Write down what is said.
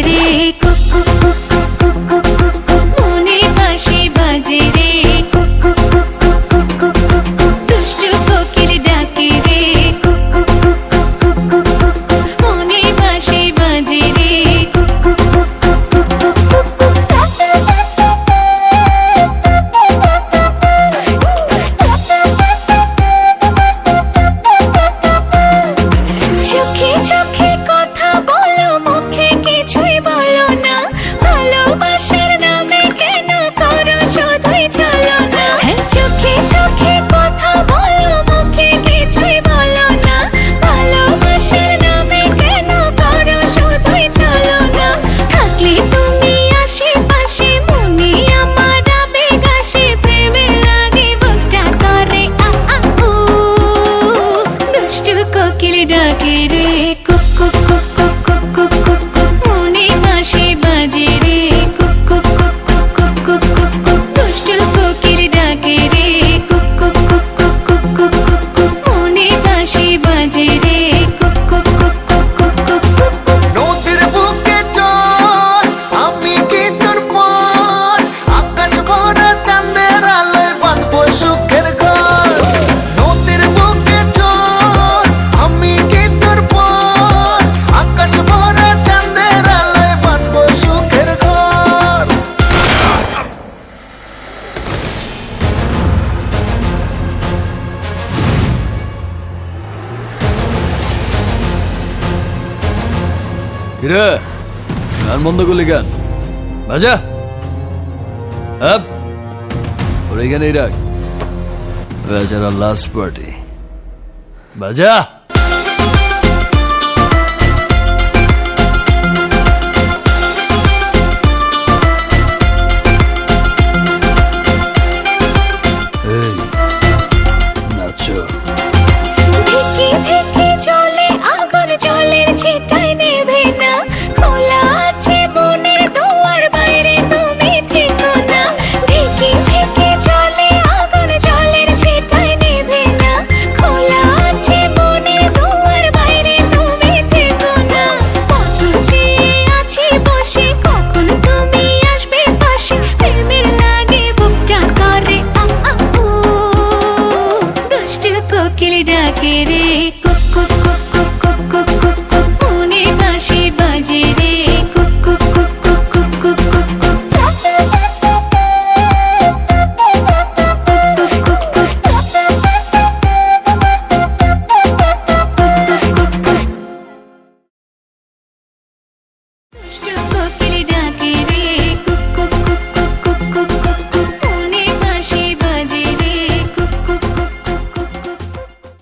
রে cook cook cook cook cook cook cook cook মনে বাঁশি বাজে রে cook cook cook cook cook cook cook cook দুষ্টু কোকিল ডাকে রে cook cook cook cook cook cook cook cook মনে বাঁশি বাজে রে cook cook cook cook cook cook cook cook চোখে চোখে কথা বলো মুখে কিছুই বলো না ভালোবাসার নামে কেন করো শুধুই চলো না চোখে চোখে কথা বলো মুখে কিছুই বলো না ভালোবাসার নামে কেন করো শুধুই চলো না থাকলে তুমি আশেপাশে মনে আমার আবেগ আসে প্রেমে লাগে বুকটা করে আ আ উ দুষ্টু কোকিল ডাকে রে cook cook cook cook cook cook cook cook মনে বাঁশি বাজে রে cook cook cook cook cook cook cook cook দুষ্টু কোকিল ডাকে রে cook cook cook cook cook cook cook cook মনে বাঁশি বাজে রে cook cook cook cook cook cook cook cook নদীর বুকে চল আমি কি তোর পর আকাশ ভরা চাঁদের আলোয় বাঁধবো সুখের ঘর নদীর বুকে চল আমি কি তোর পর আকাশ ভরা চাঁদের আলোয় বাঁধবো সুখের ঘর কিরে গান বন্ধ করলি গান বাজা আপ ওর এখানেই রাখ বেচারা লাস্ট পার্টি বাজা এই নাচো থেকে থেকে চলে আগুন জলের ছিটায় নেবে না খোলা আছে মনের দুয়ার বাইরে তুমি থেকো না থেকে থেকে চলে আগুন জলের ছিটায় নেবে না খোলা আছে মনের দুয়ার বাইরে তুমি থেকো না কত চেয়ে আছি বসে কখন তুমি আসবে পাশে প্রেমের লাগে বুকটা করে আ আ উ দুষ্টু কোকিল ডাকে রে